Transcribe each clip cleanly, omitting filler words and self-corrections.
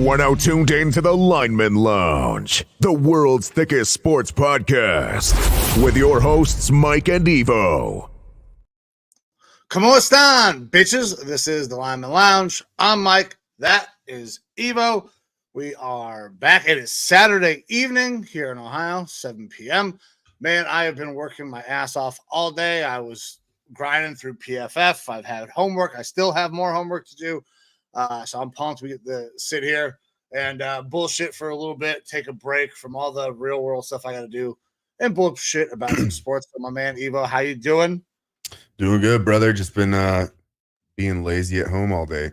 are now tuned in to the Lineman Lounge, the world's thickest sports podcast, with your hosts, Mike and Evo. ¿Cómo están, bitches? This is the Lineman Lounge. I'm Mike. That is Evo. We are back. It is Saturday evening here in Ohio, 7 p.m. Man, I have been working my ass off all day. I was grinding through PFF. I've had homework. I still have more homework to do. So I'm pumped we get to sit here and bullshit for a little bit, take a break from all the real world stuff I got to do, and bullshit about some sports. So my man Evo, how you doing? Doing good, brother. Just been being lazy at home all day.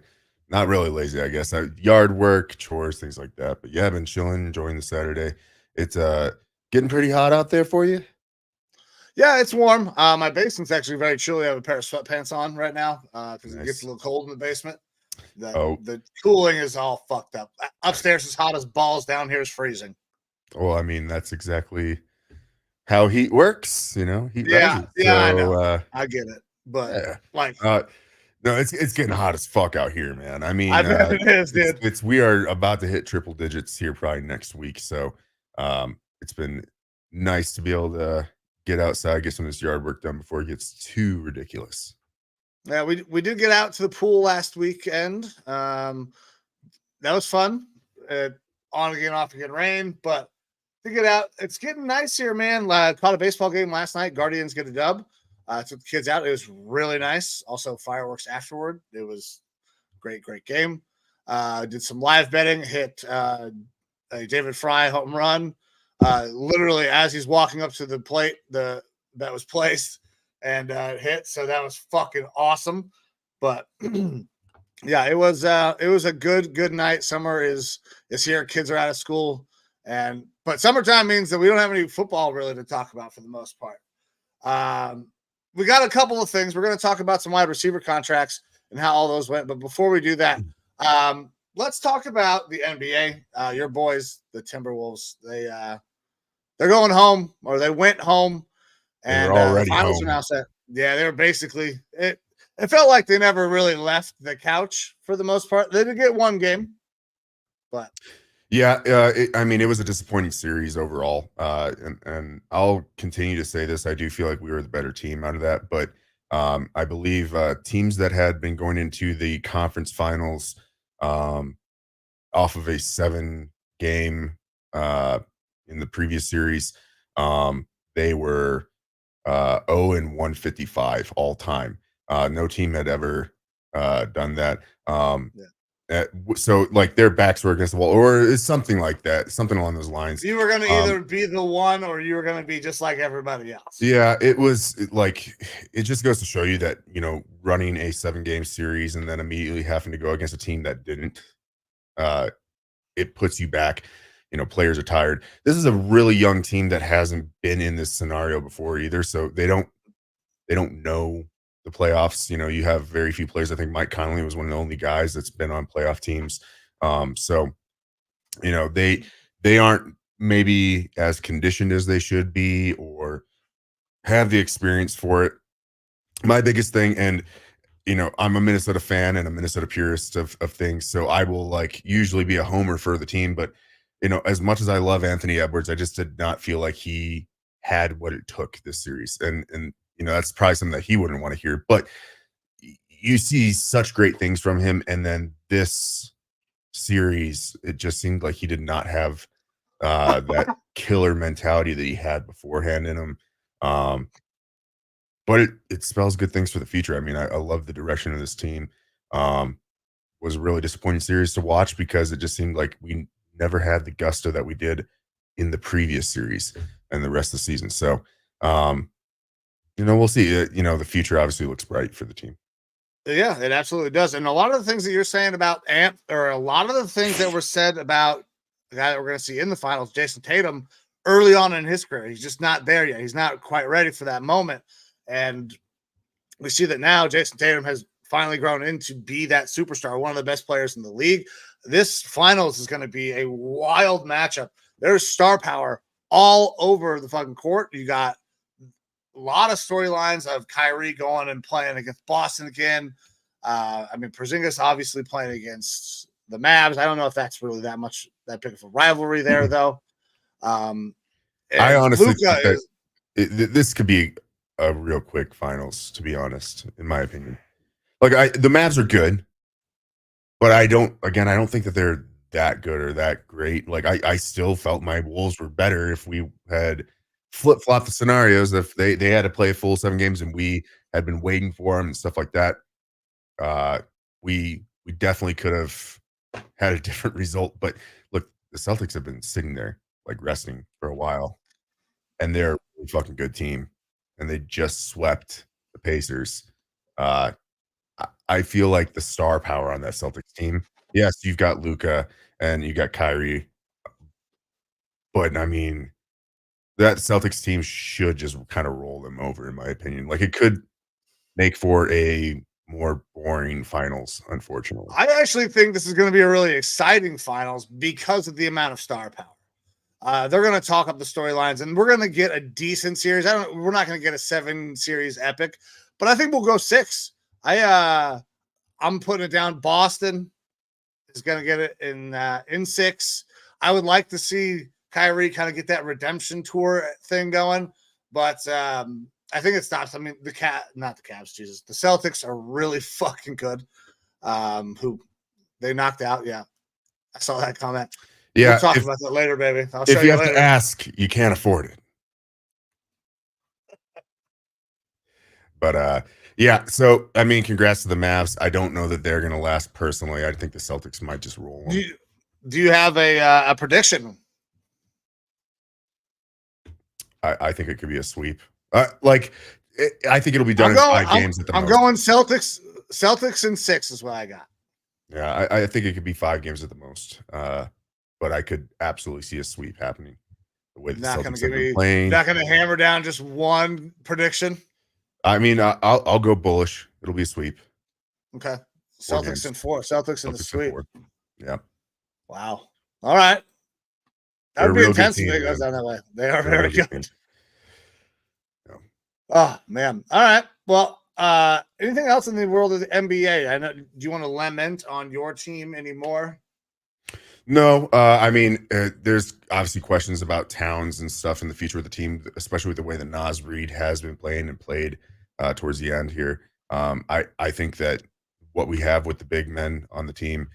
Not really lazy, I guess. Yard work, chores, things like that. But yeah, I've been chilling, enjoying the Saturday. It's getting pretty hot out there for you. Yeah, it's warm. My basement's actually very chilly. I have a pair of sweatpants on right now because it gets a little cold in the basement. The cooling is all fucked up. Upstairs is hot as balls. Down here is freezing. Well, I mean, that's exactly how heat works, you know. Heat rises. So, I know. I get it, but no, it's getting hot as fuck out here, man. I mean, I bet it is, dude. We are about to hit triple digits here probably next week, so it's been nice to be able to get outside, get some of this yard work done before it gets too ridiculous. Yeah, we did get out to the pool last weekend. That was fun. On again, off again, rain, but to get out, it's getting nice here, man. Caught a baseball game last night. Guardians get a dub. Took the kids out. It was really nice. Also, fireworks afterward. It was great game. Did some live betting. Hit a David Fry home run. Literally as he's walking up to the plate, that was placed and hit. So that was fucking awesome. But yeah, it was a good night. Summer is here. Kids are out of school, but summertime means that we don't have any football really to talk about for the most part. We got a couple of things. We're going to talk about some wide receiver contracts and how all those went. But before we do that, let's talk about the NBA. Your boys, the Timberwolves, they're going home, or they went home, and the finals are now set. Yeah, they were basically it. It felt like they never really left the couch for the most part. They did get one game, but yeah, I mean, it was a disappointing series overall. And I'll continue to say this. I do feel like we were the better team out of that. But I believe teams that had been going into the conference finals off of a 7-game in the previous series, they were 0-155 all time. No team had ever done that. So like their backs were against the wall, or something like that, something along those lines. You were going to either be the one, or you were going to be just like everybody else. Yeah, it was like, it just goes to show you that, you know, running a 7-game series and then immediately having to go against a team that didn't, it puts you back. You know, players are tired. This is a really young team that hasn't been in this scenario before either, so they don't know the playoffs. You know, you have very few players. I think Mike Conley was one of the only guys that's been on playoff teams. So, you know, they aren't maybe as conditioned as they should be or have the experience for it. My biggest thing, and you know, I'm a Minnesota fan and a Minnesota purist of things, so I will like usually be a homer for the team. But you know, as much as I love Anthony Edwards, I just did not feel like he had what it took this series, and you know, that's probably something that he wouldn't want to hear, but you see such great things from him. And then this series, it just seemed like he did not have that killer mentality that he had beforehand in him. But it spells good things for the future. I mean, I love the direction of this team. Was a really disappointing series to watch because it just seemed like we never had the gusto that we did in the previous series and the rest of the season. So, you know, we'll see. You know, the future obviously looks bright for the team. Yeah, it absolutely does. And a lot of the things that you're saying about Ant, or a lot of the things that were said about the guy that we're going to see in the finals, Jason Tatum, early on in his career, he's just not there yet. He's not quite ready for that moment. And we see that now Jason Tatum has finally grown into be that superstar, one of the best players in the league. This finals is going to be a wild matchup. There's star power all over the fucking court. You got a lot of storylines of Kyrie going and playing against Boston again. I mean, Porzingis obviously playing against the Mavs. I don't know if that's really that big of a rivalry there, though. I honestly Luka think that this could be a real quick finals, to be honest, in my opinion. Like the Mavs are good, but I don't think that they're that good or that great. Like I still felt my Wolves were better if we had flip-flopped the scenarios, if they had to play a full 7 games and we had been waiting for them and stuff like that. We definitely could have had a different result. But look, the Celtics have been sitting there like resting for a while, and they're a really fucking good team, and they just swept the Pacers. I feel like the star power on that Celtics team. Yes, you've got Luka and you got Kyrie, but I mean that Celtics team should just kind of roll them over, in my opinion. Like it could make for a more boring finals, unfortunately. I actually think this is going to be a really exciting finals because of the amount of star power. They're going to talk up the storylines, and we're going to get a decent series. We're not going to get a 7-series epic, but I think we'll go 6. I'm putting it down. Boston is going to get it in 6. I would like to see Kyrie kind of get that redemption tour thing going, but I think it stops. I mean, not the Cavs, Jesus. The Celtics are really fucking good. Who they knocked out. Yeah, I saw that comment. Yeah, we'll talk about that later, baby. I'll show if you have later. to ask, you can't afford it. But yeah, so I mean, congrats to the Mavs. I don't know that they're going to last personally. I think the Celtics might just roll them. Do you have a prediction? I think it could be a sweep. I think it'll be done in 5 games at the most. I'm going Celtics in 6 is what I got. Yeah, I think it could be 5 games at the most. But I could absolutely see a sweep happening. The way the Celtics have been playing. Not going to hammer down just one prediction. I mean, I'll go bullish. It'll be a sweep. Okay. Celtics in 4. Celtics in the sweep. Yeah. Wow. All right. That would be intense if it goes down that way. They are very good. Yeah. Oh, man. All right. Well, anything else in the world of the NBA? I know. Do you want to lament on your team anymore? No. I mean, there's obviously questions about Towns and stuff in the future of the team, especially with the way that Naz Reid has been playing and played towards the end here. I think that what we have with the big men on the team,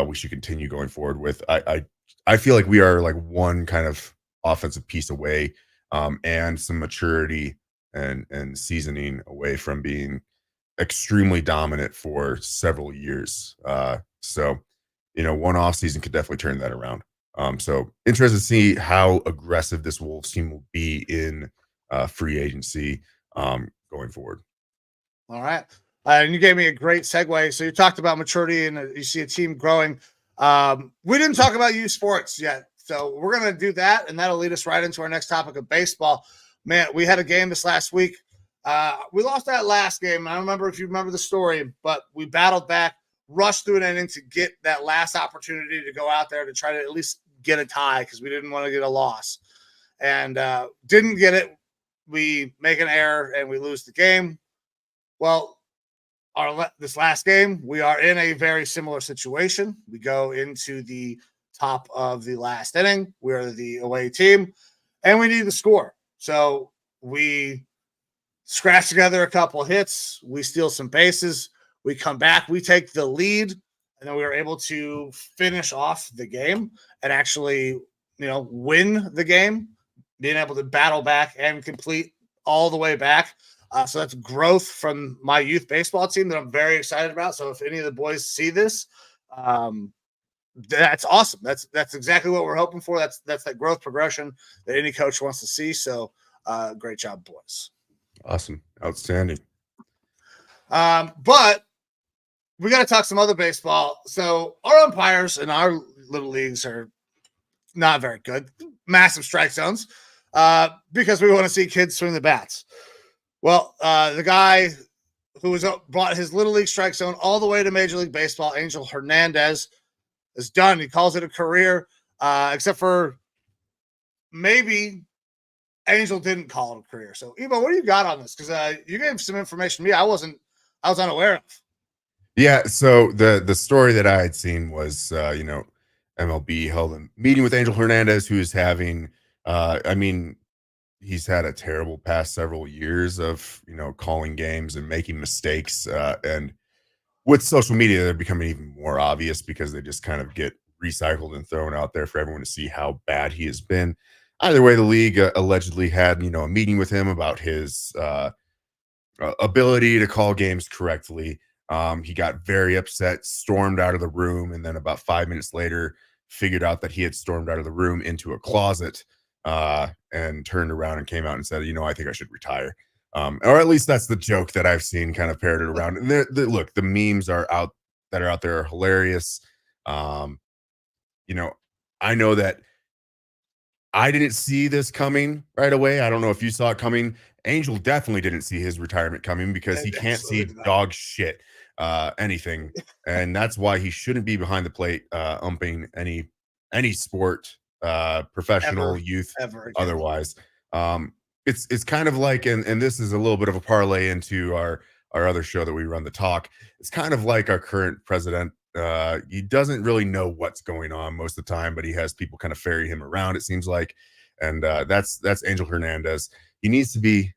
we should continue going forward with. I feel like we are like one kind of offensive piece away, and some maturity and seasoning away from being extremely dominant for several years. So, one off season could definitely turn that around. So interested to see how aggressive this Wolves team will be in free agency going forward. All right. And you gave me a great segue. So you talked about maturity and you see a team growing. We didn't talk about youth sports yet. So we're going to do that, and that'll lead us right into our next topic of baseball. Man, we had a game this last week. We lost that last game. I don't remember if you remember the story, but we battled back, rushed through an inning to get that last opportunity to go out there to try to at least get a tie because we didn't want to get a loss. And didn't get it. We make an error, and we lose the game. Well, this last game, we are in a very similar situation. We go into the top of the last inning. We're the away team, and we need to score. So we scratch together a couple of hits. We steal some bases. We come back. We take the lead, and then we were able to finish off the game and actually, win the game, being able to battle back and complete all the way back. So that's growth from my youth baseball team that I'm very excited about. So if any of the boys see this, that's awesome. That's exactly what we're hoping for. That's that growth progression that any coach wants to see. So great job, boys. Awesome. Outstanding. But we got to talk some other baseball. So our umpires in our little leagues are not very good. Massive strike zones because we want to see kids swing the bats. Well, the guy who brought his little league strike zone all the way to Major League Baseball, Angel Hernandez, is done. He calls it a career, except for maybe Angel didn't call it a career. So, Evo, what do you got on this? Because you gave some information to me I was unaware of. Yeah, so the story that I had seen was MLB held a meeting with Angel Hernandez, who is having I mean, he's had a terrible past several years of calling games and making mistakes, and with social media they're becoming even more obvious because they just kind of get recycled and thrown out there for everyone to see how bad he has been. Either way, the league allegedly had a meeting with him about his ability to call games correctly. He got very upset, stormed out of the room, and then about 5 minutes later, figured out that he had stormed out of the room into a closet, and turned around and came out and said, I think I should retire. Or at least that's the joke that I've seen kind of parroted around. And look, the memes that are out there are hilarious. Um, you know, I know that I didn't see this coming right away. I don't know if you saw it coming. Angel definitely didn't see his retirement coming because he can't see Absolutely not. dog shit, anything, and that's why he shouldn't be behind the plate, umping any sport, professional, Ever, youth, ever again. otherwise. Um, it's kind of like, and this is a little bit of a parlay into our other show that we run, the talk. It's kind of like our current president. He doesn't really know what's going on most of the time, but he has people kind of ferry him around, it seems like. And that's Angel Hernandez. He needs to be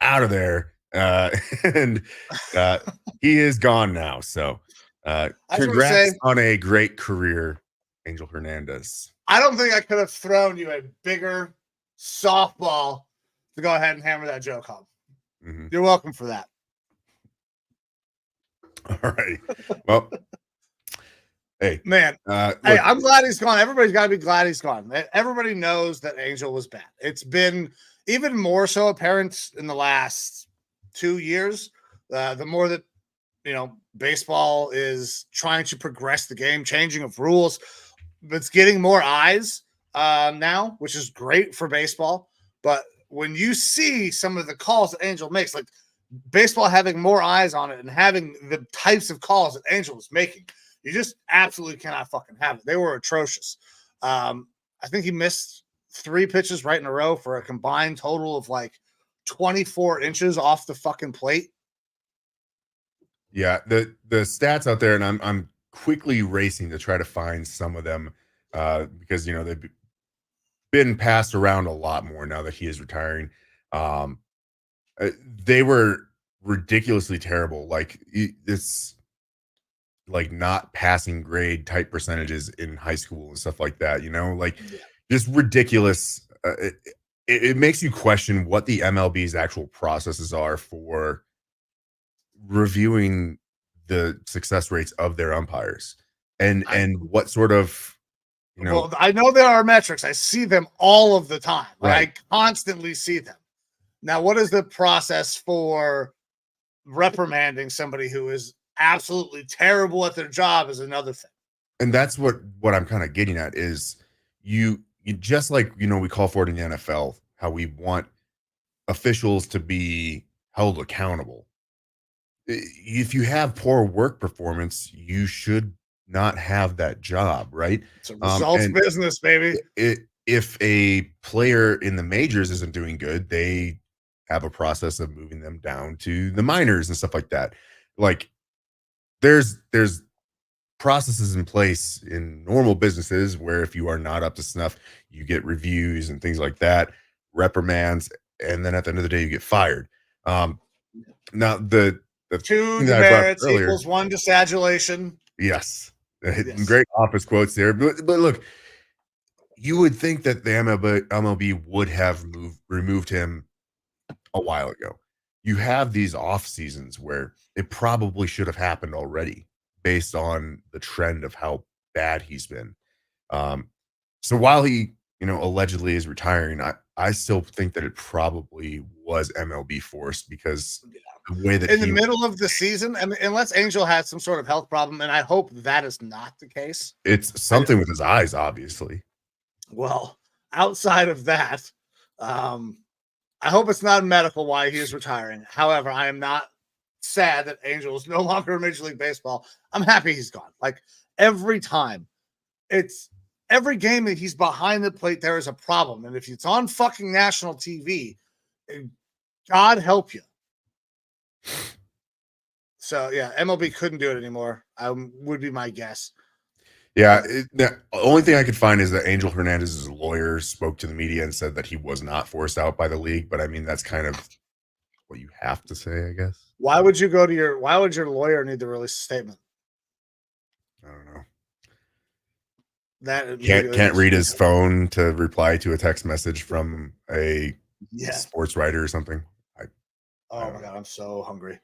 out of there. And uh, he is gone now. So I just want to congrats say, on a great career, Angel Hernandez. I don't think I could have thrown you a bigger softball to go ahead and hammer that joke home. Mm-hmm. You're welcome for that. All right. Well, hey, man. Look, hey, I'm glad he's gone. Everybody's got to be glad he's gone. Everybody knows that Angel was bad. It's been even more so apparent in the last 2 years. The more that baseball is trying to progress the game, changing of rules, it's getting more eyes now, which is great for baseball. But when you see some of the calls that Angel makes, like baseball having more eyes on it and having the types of calls that Angel was making, you just absolutely cannot fucking have it. They were atrocious. I think he missed 3 pitches right in a row for a combined total of like 24 inches off the fucking plate. Yeah, the stats out there, and I'm quickly racing to try to find some of them, because they've been passed around a lot more now that he is retiring. Um, they were ridiculously terrible. Like it's like not passing grade type percentages in high school and stuff like that. Just ridiculous. It makes you question what the MLB's actual processes are for reviewing the success rates of their umpires, and what sort of well, I know there are metrics. I see them all of the time. Right. I constantly see them. Now, what is the process for reprimanding somebody who is absolutely terrible at their job is another thing. And that's what I'm kind of getting at is you just like we call for it in the NFL, how we want officials to be held accountable. If you have poor work performance, you should not have that job, right? It's a results And business, baby. If a player in the majors isn't doing good, they have a process of moving them down to the minors and stuff like that. Like there's processes in place in normal businesses where if you are not up to snuff, you get reviews and things like that, reprimands, and then at the end of the day, you get fired. Now the 2 thing that I brought up demerits earlier, equals 1 disagulation. yes, Yes. great office quotes there. But look, you would think that the MLB would have removed him a while ago. You have these off seasons where it probably should have happened already based on the trend of how bad he's been. So while he, allegedly is retiring, I still think that it probably was MLB forced because the way that in the middle of the season, I mean, unless Angel had some sort of health problem, and I hope that is not the case. it's something with his eyes, obviously. Well, outside of that, I hope it's not medical why he is retiring. However, I am not sad that Angel is no longer in Major League Baseball. I'm happy he's gone. Like every time, it's every game that he's behind the plate, there is a problem. And if it's on fucking national TV, God help you. So yeah, MLB couldn't do it anymore. Would be my guess. Yeah, the only thing I could find is that Angel Hernandez's lawyer spoke to the media and said that he was not forced out by the league. But I mean, that's kind of what you have to say, I guess. Why would your lawyer need to release a statement? I don't know. That Can't read his phone to reply to a text message from a sports writer or something. Oh my god, I'm so hungry.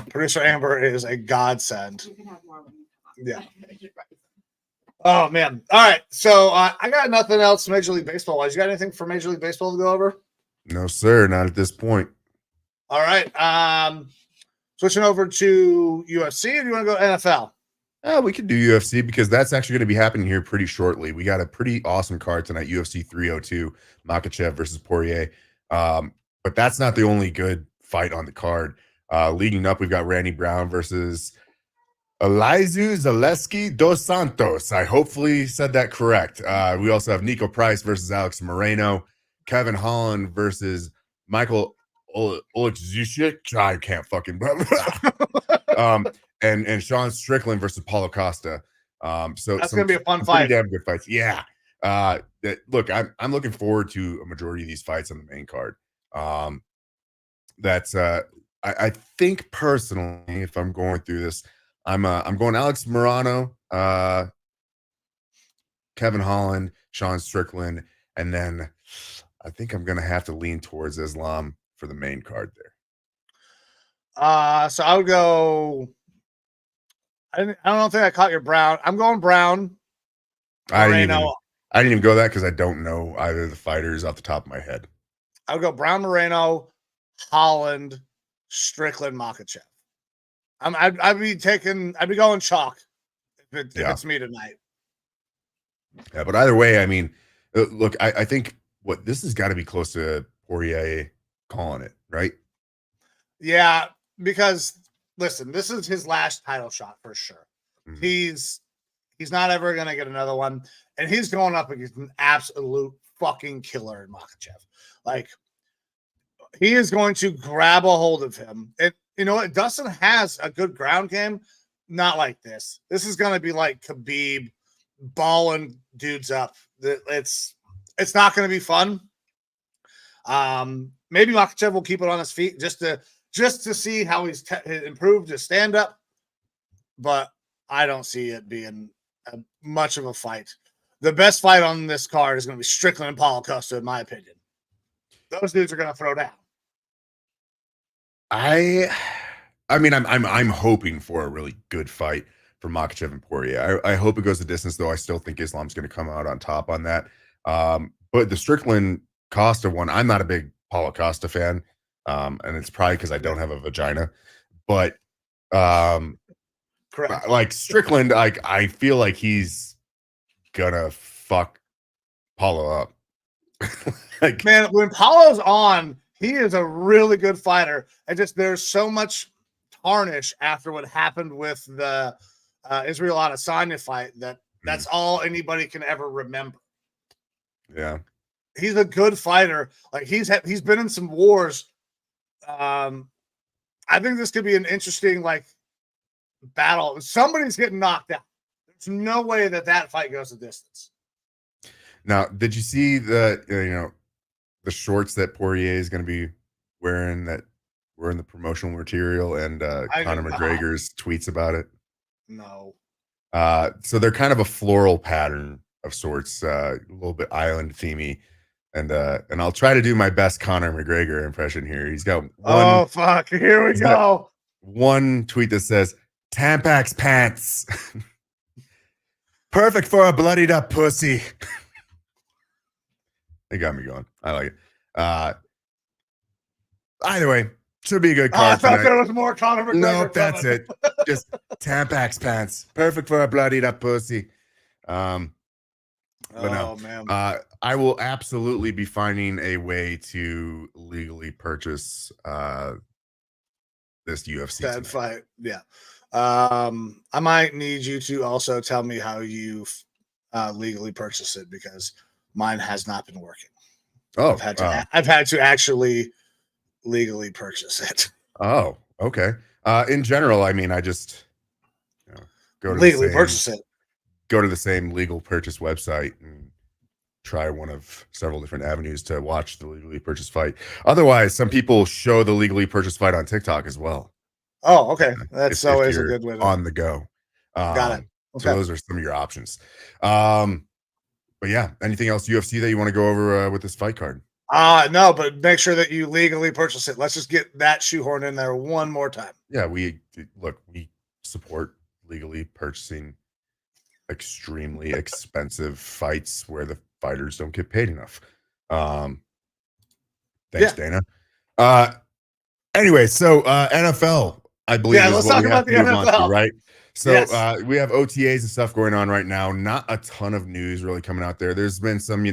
Producer Amber is a godsend. You can have more when you come up. Yeah. Oh man. All right. So I got nothing else Major League Baseball wise. You got anything for Major League Baseball to go over? No, sir, not at this point. All right. Switching over to UFC, or do you want to go NFL? We could do UFC because that's actually going to be happening here pretty shortly. We got a pretty awesome card tonight, UFC 302, Makhachev versus Poirier. But that's not the only good fight on the card. Leading up, we've got Randy Brown versus Elizeu Zaleski dos Santos. I hopefully said that correct. We also have Nico Price versus Alex Moreno, Kevin Holland versus Michael Oleksiejczuk. I can't fucking and Sean Strickland versus Paulo Costa. So that's gonna be a fun fight. Damn good fights. Yeah. Look, I'm looking forward to a majority of these fights on the main card. I think personally, if I'm going through this, I'm going Alex Moreno, Kevin Holland, Sean Strickland, and then I think I'm gonna have to lean towards Islam for the main card there. So I would go. I don't think I caught your Brown. I'm going Brown. I didn't even go that because I don't know either of the fighters off the top of my head. I would go Brown, Moreno, Holland, Strickland, Makhachev. I'd be going chalk if it's me tonight. Yeah, but either way, I mean, look, I think this has got to be close to Poirier calling it, right? Yeah, because listen, this is his last title shot for sure. Mm-hmm. He's not ever gonna get another one, and he's going up against an absolute fucking killer in Makhachev. Like, he is going to grab a hold of him. You know what? Dustin has a good ground game, not like this. This is gonna be like Khabib balling dudes up. It's not gonna be fun. Maybe Makhachev will keep it on his feet just to see how he's improved his stand-up, but I don't see it being much of a fight. The best fight on this card is going to be Strickland and Paulo Costa, in my opinion. Those dudes are going to throw down. I mean, I'm hoping for a really good fight for Makhachev and Poirier. I hope it goes the distance, though. I still think Islam's going to come out on top on that. But the Strickland Costa one, I'm not a big Paulo Costa fan. And it's probably because I don't have a vagina, but correct. Like Strickland, I feel like he's gonna fuck Paulo up. Like, man, when Paulo's on, he is a really good fighter. And just there's so much tarnish after what happened with the Israel Adesanya fight that's all anybody can ever remember. Yeah, he's a good fighter. Like, he's been in some wars. I think this could be an interesting battle. Somebody's getting knocked out. There's no way that fight goes the distance. Now, did you see the shorts that Poirier is going to be wearing that were in the promotional material and Conor McGregor's tweets about it? No. So they're kind of a floral pattern of sorts, a little bit island themey. And I'll try to do my best Conor McGregor impression here. He's got one. Oh, fuck. Here we go. One tweet that says, Tampax pants. Perfect for a bloodied up pussy. They got me going. I like it. Either way, should be a good card. I thought there was more Conor McGregor. Nope, that's it. Just Tampax pants. Perfect for a bloodied up pussy. But no, man. I will absolutely be finding a way to legally purchase this UFC fight. Yeah. I might need you to also tell me how you legally purchase it, because mine has not been working. Oh, I've had to actually legally purchase it. Oh, okay. In general, I mean, I just go to Legally purchase it. the same legal purchase website and try one of several different avenues to watch the legally purchased fight. Otherwise, some people show the legally purchased fight on TikTok as well. Oh, okay. That's If always a you're good way to. on the go. Got it. So Okay. those are some of your options. But yeah, anything else UFC that you want to go over with this fight card? No, but make sure that you legally purchase it. Let's just get that shoehorn in there one more time. Yeah, we support legally purchasing extremely expensive fights where the fighters don't get paid enough. Thanks, Dana. Anyway, so NFL, I believe, is let's what talk we about have the to move on to, NFL. right? So Yes. we have OTAs and stuff going on right now. Not a ton of news really coming out there. There's been some,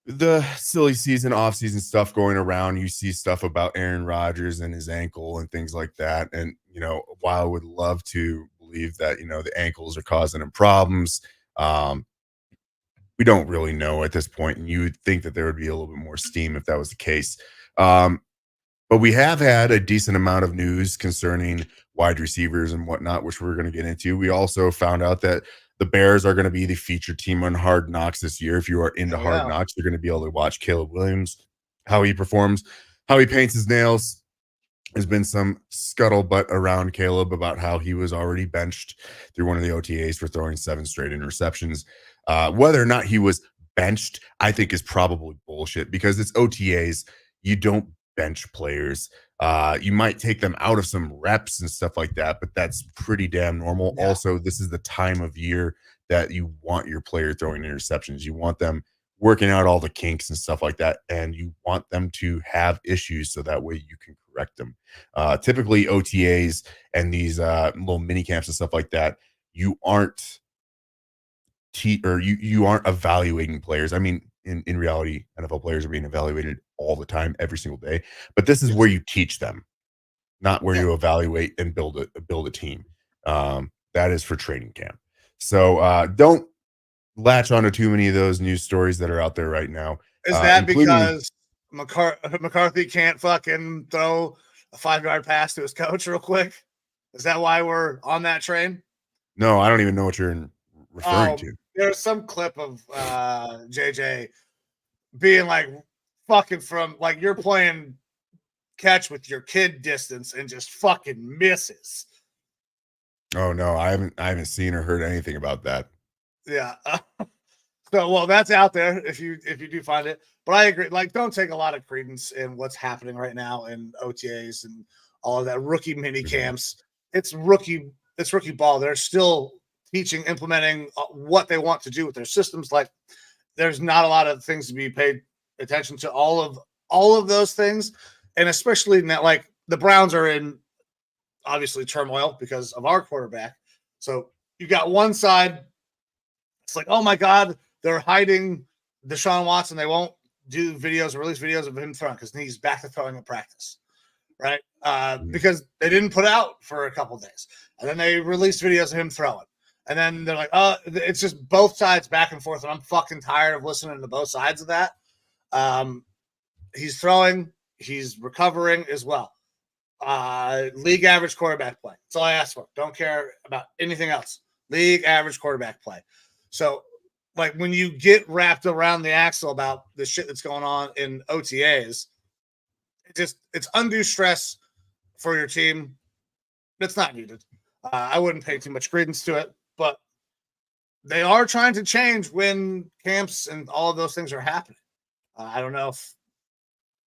the silly season, off-season stuff going around. You see stuff about Aaron Rodgers and his ankle and things like that. And, while I would love to believe that, the ankles are causing him problems, we don't really know at this point. And you would think that there would be a little bit more steam if that was the case. But we have had a decent amount of news concerning wide receivers and whatnot, which we're going to get into. We also found out that the Bears are going to be the featured team on Hard Knocks this year. If you are into Hard Knocks, you're going to be able to watch Caleb Williams, how he performs, how he paints his nails. There's been some scuttlebutt around Caleb about how he was already benched through one of the OTAs for throwing 7 straight interceptions. Whether or not he was benched, I think is probably bullshit because it's OTAs. You don't bench players. You might take them out of some reps and stuff like that, but that's pretty damn normal. Yeah. Also, this is the time of year that you want your player throwing interceptions. You want them working out all the kinks and stuff like that, and you want them to have issues so that way you can correct them. Typically, OTAs and these little mini camps and stuff like that, you aren't you aren't evaluating players. I mean, in reality, NFL players are being evaluated all the time, every single day. But this is where you teach them, not where you evaluate and build a team. That is for training camp. So don't latch onto too many of those news stories that are out there right now. Is that because McCarthy can't fucking throw a 5-yard pass to his coach real quick? Is that why we're on that train? No, I don't even know what you're referring to. There's some clip of JJ being like fucking from like you're playing catch with your kid distance and just fucking misses. Oh no, I haven't seen or heard anything about that. Yeah. So that's out there if you do find it. But I agree, like don't take a lot of credence in what's happening right now in OTAs and all of that rookie mini camps. It's rookie ball. They're still teaching, implementing what they want to do with their systems. Like there's not a lot of things to be paid attention to, all of those things. And especially now, like the Browns are in obviously turmoil because of our quarterback. So you got one side, it's like, oh my God, they're hiding Deshaun Watson. They won't do videos or release videos of him throwing because he's back to throwing in practice. Right. Because they didn't put out for a couple of days. And then they released videos of him throwing. And then they're like, oh, it's just both sides back and forth. And I'm fucking tired of listening to both sides of that. He's throwing, he's recovering as well. League average quarterback play. That's all I ask for. Don't care about anything else. League average quarterback play. So, like, when you get wrapped around the axle about the shit that's going on in OTAs, it's undue stress for your team. It's not needed. I wouldn't pay too much credence to it, but they are trying to change when camps and all of those things are happening. I don't know if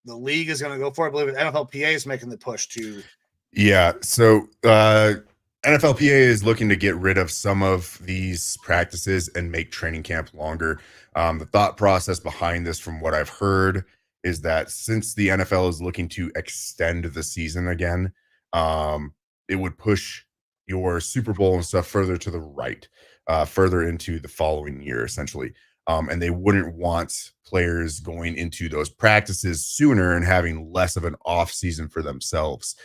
the league is going to go for it. I believe NFLPA is making the push to. Yeah. So NFLPA is looking to get rid of some of these practices and make training camp longer. The thought process behind this, from what I've heard, is that since the NFL is looking to extend the season again, it would push your Super Bowl and stuff further to the right, further into the following year, essentially. And they wouldn't want players going into those practices sooner and having less of an off season for themselves.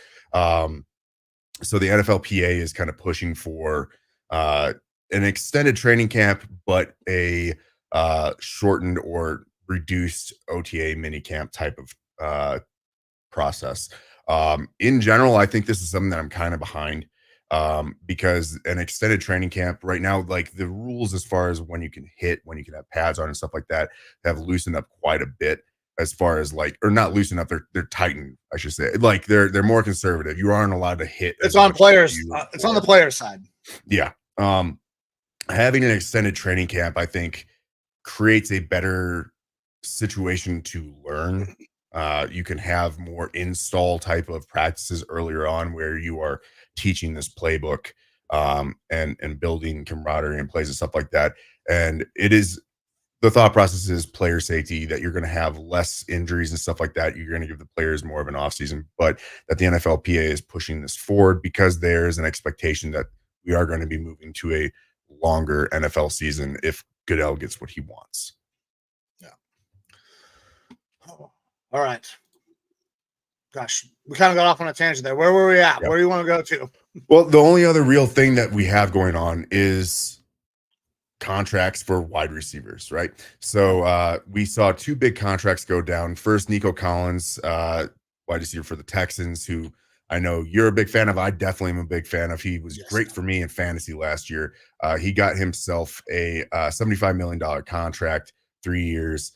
So the NFLPA is kind of pushing for an extended training camp, but a shortened or reduced OTA mini camp type of process. In general, I think this is something that I'm kind of behind, because an extended training camp right now, like the rules as far as when you can hit, when you can have pads on and stuff like that, have loosened up quite a bit. As far as like, or not loosened up, they're tightened, I should say. Like they're more conservative. You aren't allowed to hit. It's on players. It's on the player side. Yeah. Having an extended training camp, I think, creates a better situation to learn. You can have more install type of practices earlier on where you are teaching this playbook, and building camaraderie and plays and stuff like that. And it is, the thought process is player safety, that you're going to have less injuries and stuff like that. You're going to give the players more of an offseason, but that the NFLPA is pushing this forward because there's an expectation that we are going to be moving to a longer NFL season if Goodell gets what he wants. Yeah. Oh, all right. Gosh, we kind of got off on a tangent there. Where were we at? Yeah. Where do you want to go to? Well, the only other real thing that we have going on is contracts for wide receivers, right? So we saw two big contracts go down. First, Nico Collins, wide receiver for the Texans, who I know you're a big fan of. I definitely am a big fan of. He was great for me in fantasy last year. He got himself a $75 million contract, 3 years.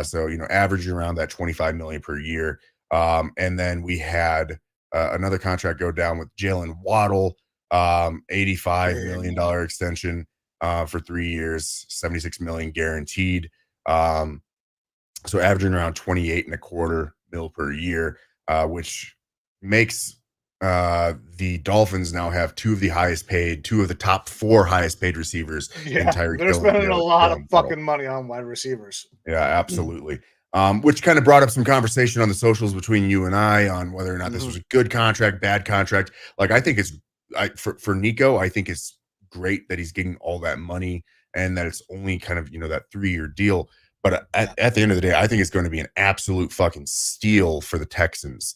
So, averaging around that $25 million per year. And then we had another contract go down with Jalen Waddle, $85 million extension for 3 years, $76 million guaranteed. So averaging around 28.25 mil per year, which makes the Dolphins now have two of the top 4 highest paid receivers. Yeah, they're spending a lot of fucking money on wide receivers. Yeah, absolutely. Which kind of brought up some conversation on the socials between you and I on whether or not this was a good contract, bad contract. Like, I think for Nico, I think it's great that he's getting all that money and that it's only kind of, that 3-year deal. But at the end of the day, I think it's going to be an absolute fucking steal for the Texans,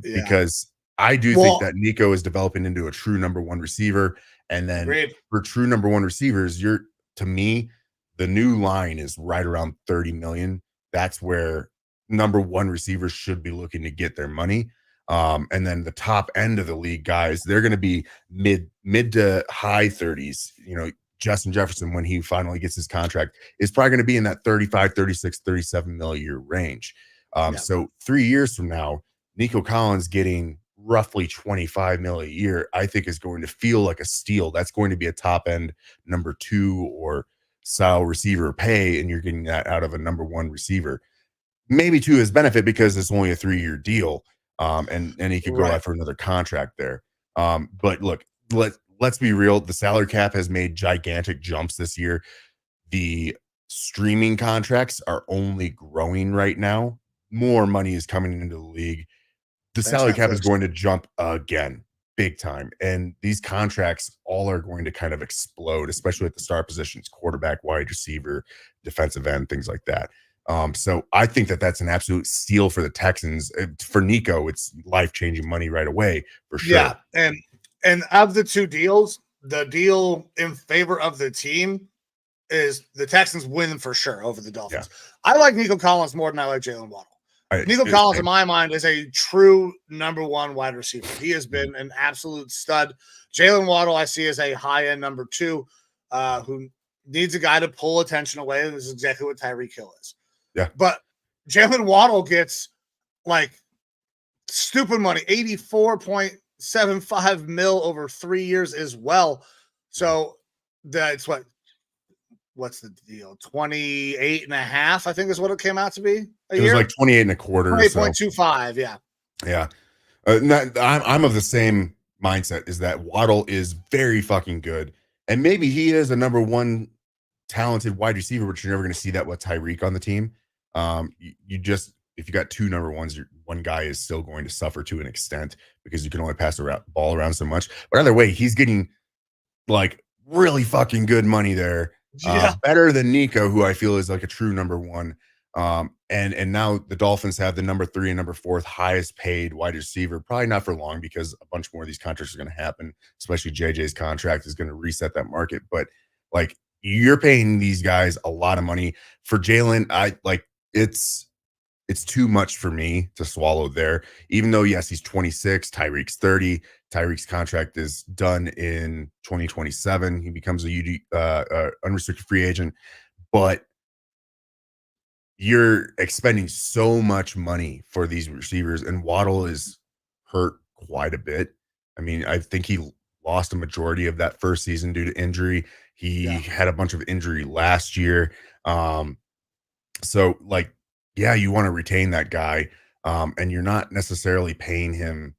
because I do think that Nico is developing into a true number 1 receiver. And then for true number 1 receivers, to me, the new line is right around 30 million. That's where number 1 receivers should be looking to get their money. And then the top end of the league guys, they're going to be mid to high 30s. Justin Jefferson, when he finally gets his contract, is probably going to be in that 35, 36, 37 million a year range. So 3 years from now, Nico Collins getting roughly 25 million a year, I think is going to feel like a steal. That's going to be a top end number 2 or style receiver pay, and you're getting that out of a number 1 receiver. Maybe to his benefit because it's only a 3-year deal. And he could go out for another contract there. But look, let's be real. The salary cap has made gigantic jumps this year. The streaming contracts are only growing right now. More money is coming into the league. The salary cap is going to jump again, big time. And these contracts all are going to kind of explode, especially at the star positions, quarterback, wide receiver, defensive end, things like that. So I think that that's an absolute steal for the Texans. For Nico, it's life-changing money right away, for sure. Yeah, and of the two deals, the deal in favor of the team is the Texans win for sure over the Dolphins. Yeah. I like Nico Collins more than I like Jalen Waddle. Nico Collins, in my mind, is a true number 1 wide receiver. He has been an absolute stud. Jalen Waddle, I see as a high-end number 2 who needs a guy to pull attention away, and this is exactly what Tyreek Hill is. Yeah. But Jalen Waddle gets, like, stupid money, 84.75 mil over 3 years as well. So that's what's the deal? 28 and a half, I think is what it came out to be. It was like 28.25. 28.25. Yeah. Yeah. I'm of the same mindset, is that Waddle is very fucking good. And maybe he is a number 1 talented wide receiver, but you're never going to see that with Tyreek on the team. If you got 2 number 1s, one guy is still going to suffer to an extent because you can only pass the ball around so much. But either way, he's getting like really fucking good money there. Better than Nico, who I feel is like a true number 1. And now the Dolphins have the number 3 and number 4th highest paid wide receiver. Probably not for long because a bunch more of these contracts are going to happen, especially JJ's contract is going to reset that market. But like, you're paying these guys a lot of money. For Jalen, it's it's too much for me to swallow there. Even though, yes, he's 26, Tyreek's 30. Tyreek's contract is done in 2027. He becomes a unrestricted free agent, but you're expending so much money for these receivers, and Waddle is hurt quite a bit. I mean, I think he lost a majority of that first season due to injury. He had a bunch of injury last year. So like, yeah, you want to retain that guy. And you're not necessarily paying him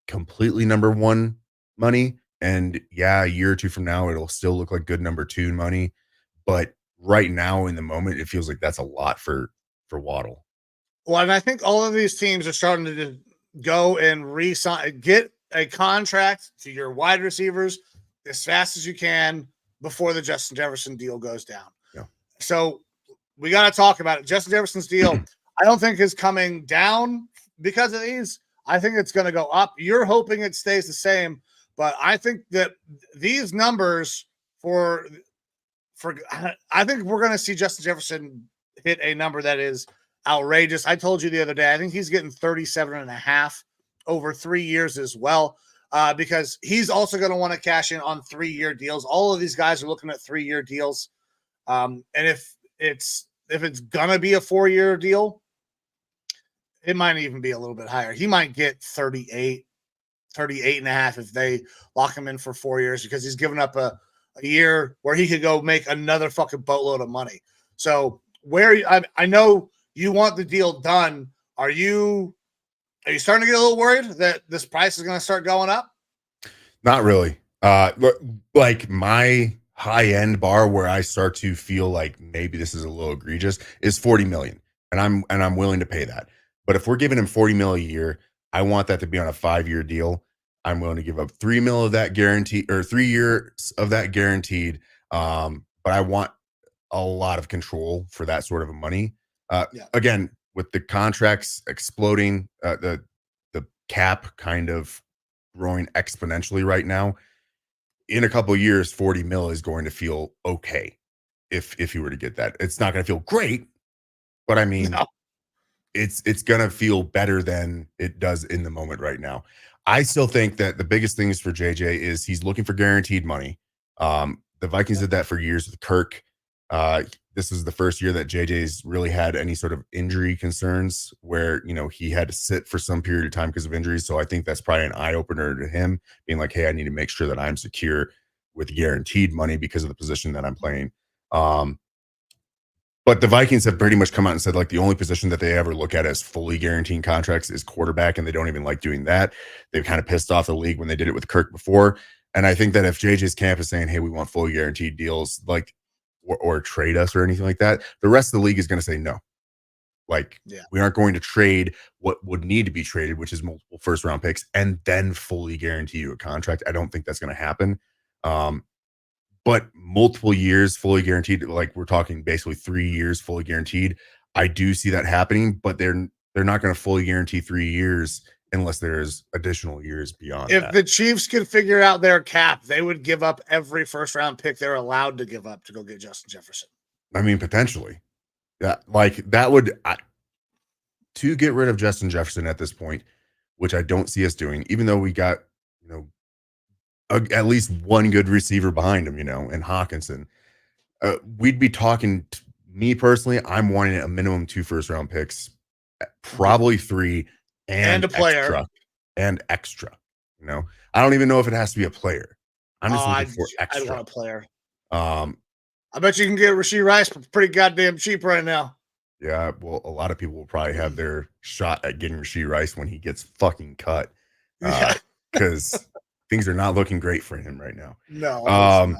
completely number one money. And yeah, a year or two from now, it'll still look like good number two money. But right now in the moment, it feels like that's a lot for Waddle. Well, and I think all of these teams are starting to just go and re-sign, get a contract to your wide receivers as fast as you can before the Justin Jefferson deal goes down. Yeah. So we got to talk about it. Justin Jefferson's deal, I don't think is coming down because of these. I think it's going to go up. You're hoping it stays the same, but I think that these numbers I think we're going to see Justin Jefferson hit a number that is outrageous. I told you the other day, I think he's getting 37.5 over 3 years as well, because he's also going to want to cash in on 3-year deals. All of these guys are looking at 3-year deals. And if it's going to be a 4-year deal, it might even be a little bit higher. He might get 38.5 if they lock him in for 4 years, because he's given up a year where he could go make another fucking boatload of money. So I know you want the deal done. Are you starting to get a little worried that this price is going to start going up? Not really. Like my high end bar where I start to feel like maybe this is a little egregious is 40 million. And I'm willing to pay that. But if we're giving him 40 mil a year, I want that to be on a 5-year deal. I'm willing to give up 3 mil of that guaranteed, or 3 years of that guaranteed. But I want a lot of control for that sort of a money. Again, with the contracts exploding, the cap kind of growing exponentially right now, in a couple of years, 40 mil is going to feel okay if you were to get that. It's not going to feel great, but I mean, No. it's going to feel better than it does in the moment right now. I still think that the biggest thing is for JJ is he's looking for guaranteed money. The Vikings did that for years with Kirk. This is the first year that JJ's really had any sort of injury concerns where, he had to sit for some period of time because of injuries. So I think that's probably an eye opener to him being like, hey, I need to make sure that I'm secure with guaranteed money because of the position that I'm playing. But the Vikings have pretty much come out and said, like, the only position that they ever look at as fully guaranteeing contracts is quarterback, and they don't even like doing that. They've kind of pissed off the league when they did it with Kirk before. And I think that if JJ's camp is saying, hey, we want fully guaranteed deals, like, or trade us or anything like that, the rest of the league is going to say no. Like, we aren't going to trade what would need to be traded, which is multiple first-round picks, and then fully guarantee you a contract. I don't think that's going to happen. But multiple years fully guaranteed, like we're talking basically 3 years fully guaranteed. I do see that happening, but they're not going to fully guarantee 3 years unless there's additional years beyond. If the Chiefs could figure out their cap, they would give up every first-round pick they're allowed to give up to go get Justin Jefferson. I mean, potentially. That would to get rid of Justin Jefferson at this point, which I don't see us doing, even though we got, at least one good receiver behind him, and Hawkinson. We'd be talking, me personally, I'm wanting a minimum 2 first-round picks, probably 3, and a player. Extra. I don't even know if it has to be a player. I'm just looking for extra. I want a player. I bet you can get Rashee Rice for pretty goddamn cheap right now. Yeah, well, a lot of people will probably have their shot at getting Rashee Rice when he gets fucking cut. Because things are not looking great for him right now. No.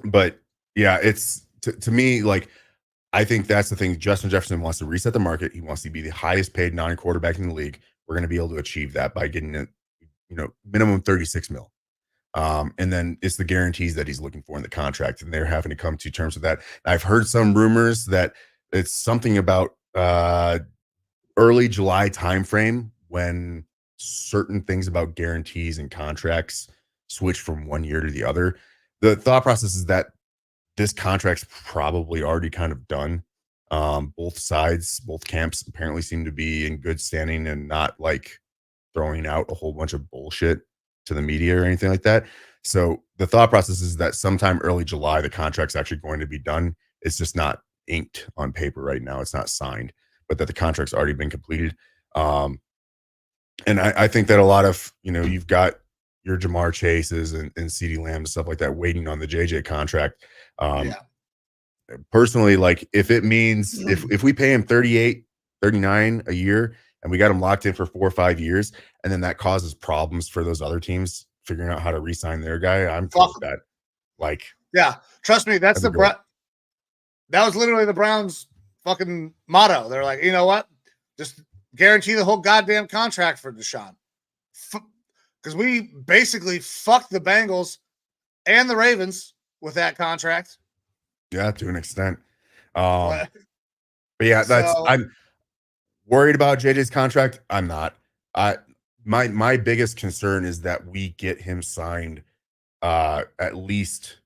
But yeah, it's to me, like, I think that's the thing. Justin Jefferson wants to reset the market. He wants to be the highest paid non-quarterback in the league. We're going to be able to achieve that by getting it, minimum 36 mil. And then it's the guarantees that he's looking for in the contract, and they're having to come to terms with that. I've heard some rumors that it's something about early July timeframe when certain things about guarantees and contracts switch from one year to the other. The thought process is that this contract's probably already kind of done. Both sides, both camps apparently seem to be in good standing and not like throwing out a whole bunch of bullshit to the media or anything like that. So the thought process is that sometime early July, the contract's actually going to be done. It's just not inked on paper right now. It's not signed, but that the contract's already been completed. And I think that a lot of, you've got your Jamar Chases and CeeDee Lamb and stuff like that waiting on the JJ contract. Yeah. Personally, like if it means if we pay him 38, 39 a year and we got him locked in for 4 or 5 years, and then that causes problems for those other teams figuring out how to re-sign their guy, I'm cool with that. Like, yeah, trust me, that's that was literally the Browns' fucking motto. They're like, you know what? Just guarantee the whole goddamn contract for Deshaun. Because we basically fucked the Bengals and the Ravens with that contract. Yeah, to an extent. But yeah, I'm worried about JJ's contract. I'm not. My biggest concern is that we get him signed at least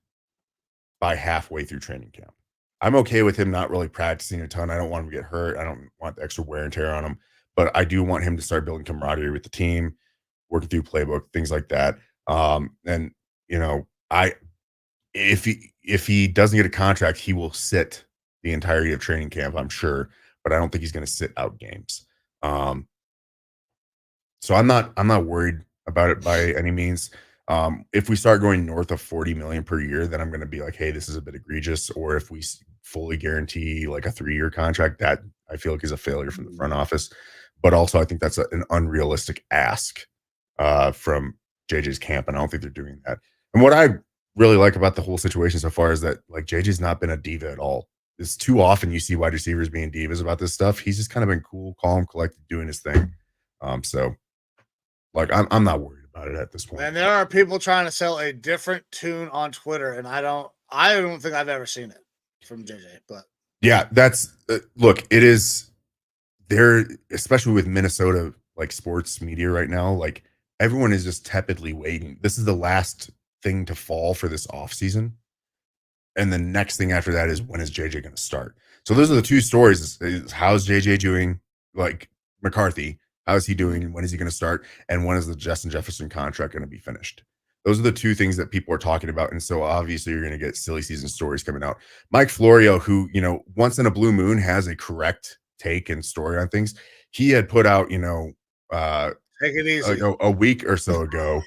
by halfway through training camp. I'm okay with him not really practicing a ton. I don't want him to get hurt. I don't want the extra wear and tear on him, but I do want him to start building camaraderie with the team, working through playbook, things like that. And if he doesn't get a contract, he will sit the entirety of training camp, I'm sure, but I don't think he's going to sit out games. So I'm not worried about it by any means. If we start going north of 40 million per year, then I'm going to be like, hey, this is a bit egregious. Or if we fully guarantee like a 3-year contract, that I feel like is a failure from the front office. But also, I think that's an unrealistic ask from JJ's camp, and I don't think they're doing that. And what I really like about the whole situation so far is that like JJ's not been a diva at all. It's too often you see wide receivers being divas about this stuff. He's just kind of been cool, calm, collected, doing his thing. So like I'm not worried about it at this point. And there are people trying to sell a different tune on Twitter, and I don't think I've ever seen it from JJ. But yeah, that's look, it is there, especially with Minnesota like sports media right now. Like everyone is just tepidly waiting. This is the last thing to fall for this offseason. And the next thing after that is, when is JJ going to start? So those are the two stories. Is how's JJ doing? Like McCarthy, how is he doing? When is he going to start? And when is the Justin Jefferson contract going to be finished? Those are the two things that people are talking about. And so obviously you're going to get silly season stories coming out. Mike Florio, who, once in a blue moon has a correct take and story on things. He had put out, take it easy. A week or so ago,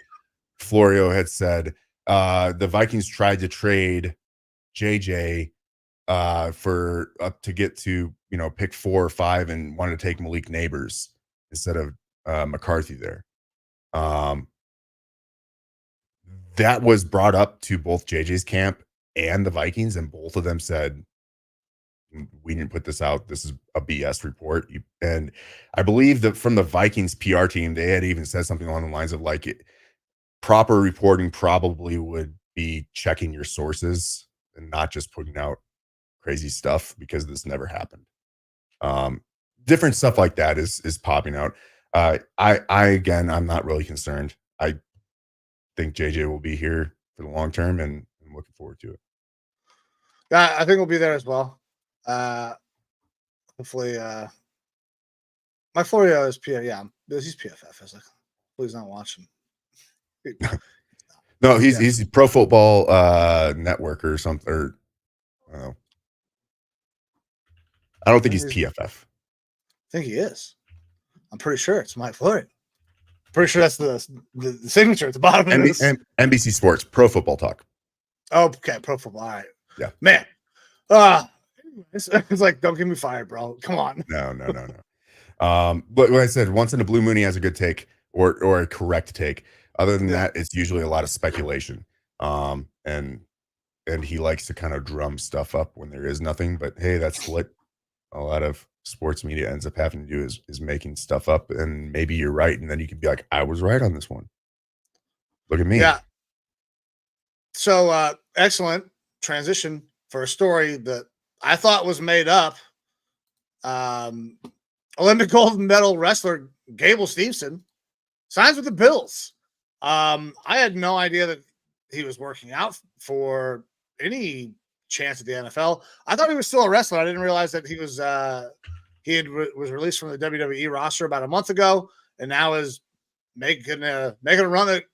Florio had said the Vikings tried to trade JJ for up to get to pick 4 or 5 and wanted to take Malik Neighbors instead of McCarthy there. That was brought up to both JJ's camp and the Vikings, and both of them said, we didn't put this out. This is a BS report. And I believe that from the Vikings PR team, they had even said something along the lines of like, proper reporting probably would be checking your sources and not just putting out crazy stuff, because this never happened. Different stuff like that is popping out. Again, I'm not really concerned. I think JJ will be here for the long term, and I'm looking forward to it. I think we'll be there as well. Hopefully, my Florio is he's PFF. I was like, please not watching. No, he's Pro Football Network or something. Or I don't know. I don't think he's PFF. I think he is. I'm pretty sure it's Mike Florio. Pretty sure that's the signature at the bottom of this. NBC Sports, Pro Football Talk. Oh, okay, Pro Football. All right. Yeah. Man. It's like, don't get me fired, bro. Come on. No. But like I said, once in a blue moon, he has a good take or a correct take. Other than that, it's usually a lot of speculation. And he likes to kind of drum stuff up when there is nothing. But hey, that's what a lot of sports media ends up having to do is making stuff up. And maybe you're right. And then you can be like, I was right on this one. Look at me. Yeah. So excellent transition for a story that I thought was made up. Olympic gold medal wrestler Gable Steveson signs with the Bills. I had no idea that he was working out for any chance at the NFL. I thought he was still a wrestler. I didn't realize that he was was released from the WWE roster about a month ago, and now is making a run at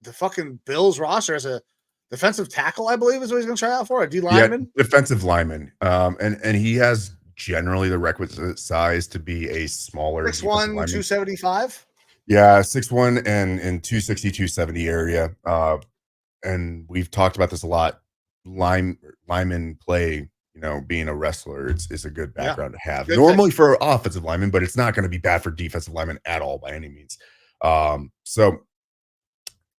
the fucking Bills roster as a defensive tackle, I believe is what he's going to try out for, a D lineman. Yeah, defensive lineman. And he has generally the requisite size to be a smaller 6'1", 275. Yeah, 6'1" and in 260, 270 area. And we've talked about this a lot. Lineman play, being a wrestler, it's a good background to have. Good Normally for offensive linemen, but it's not going to be bad for defensive linemen at all by any means. So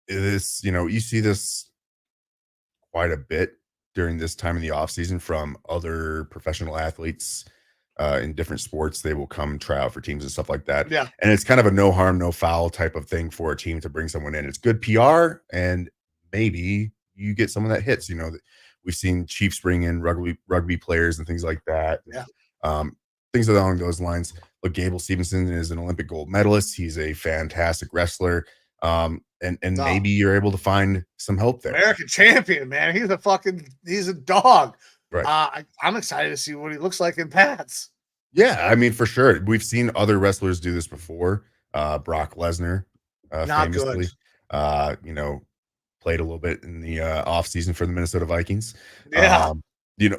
this, you see this quite a bit during this time in the offseason from other professional athletes in different sports. They will come try out for teams and stuff like that. Yeah. And it's kind of a no harm, no foul type of thing for a team to bring someone in. It's good PR, and maybe you get someone that hits. We've seen Chiefs bring in rugby players and things like that. Yeah. Things along those lines. Look, Gable Steveson is an Olympic gold medalist. He's a fantastic wrestler. Maybe you're able to find some help there. American champion, man. He's a dog. Right. I'm excited to see what he looks like in pads. Yeah, I mean, for sure. We've seen other wrestlers do this before. Brock Lesnar, Not famously, good. played a little bit in the off season for the Minnesota Vikings. Yeah.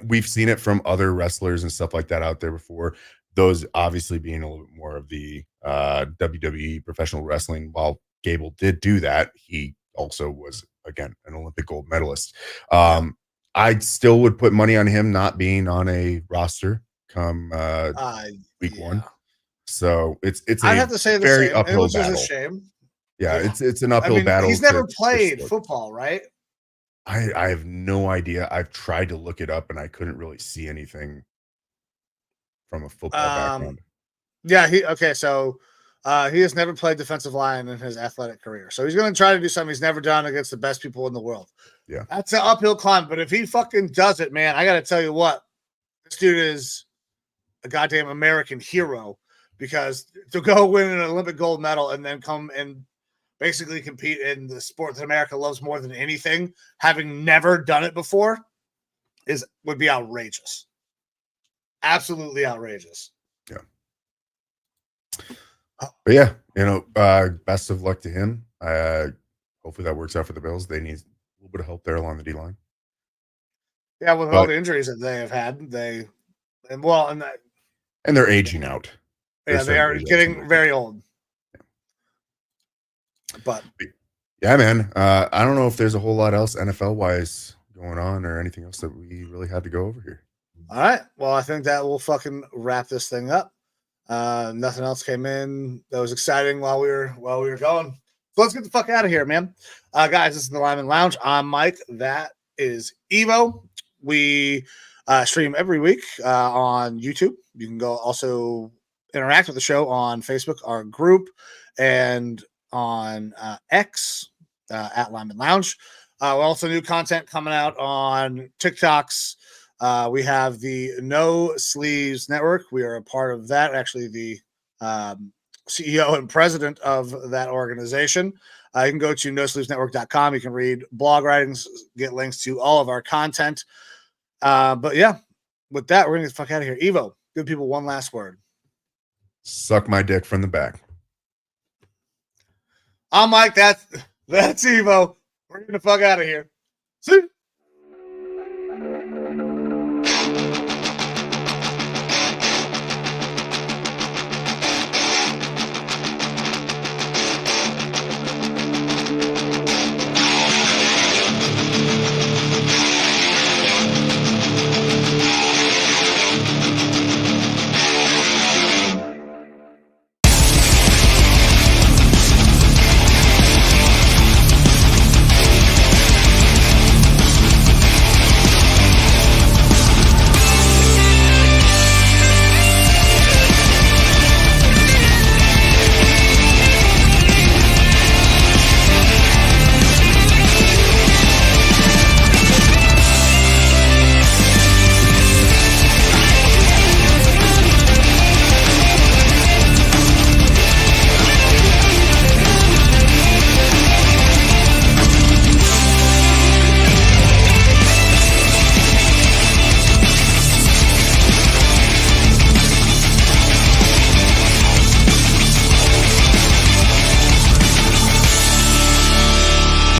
We've seen it from other wrestlers and stuff like that out there before. Those obviously being a little bit more of the WWE professional wrestling. While Gable did do that, he also was, again, an Olympic gold medalist. I still would put money on him not being on a roster come week 1. So it's I have to say the very same. uphill Which battle. is a shame. Yeah, it's an uphill battle. He's never played football, right? I have no idea. I've tried to look it up and I couldn't really see anything from a football background. Yeah, so he has never played defensive line in his athletic career. So he's going to try to do something he's never done against the best people in the world. Yeah. That's an uphill climb, but if he fucking does it, man, I got to tell you what. This dude is a goddamn American hero, because to go win an Olympic gold medal and then come and basically compete in the sport that America loves more than anything, having never done it before, would be outrageous. Absolutely outrageous. Yeah. But yeah, best of luck to him. Hopefully that works out for the Bills. They need a little bit of help there along the D line. Yeah, with all the injuries that they have had, and they're aging out. Yeah, they are getting very old. Yeah. But yeah, man, I don't know if there's a whole lot else NFL wise going on or anything else that we really had to go over here. All right. Well, I think that will fucking wrap this thing up. Nothing else came in that was exciting while we were going. So let's get the fuck out of here, man. Guys, this is the Lineman Lounge. I'm Mike. That is Evo. We stream every week on YouTube. You can go also interact with the show on Facebook, our group, and on X at Lineman Lounge. Also new content coming out on TikToks. We have the No Sleeves Network. We are a part of that. Actually, the CEO and president of that organization. You can go to nosleevesnetwork.com. You can read blog writings, get links to all of our content. But yeah, with that, we're going to get the fuck out of here. Evo, give people one last word. Suck my dick from the back. I'm Mike. That's Evo. We're getting the fuck out of here. See you.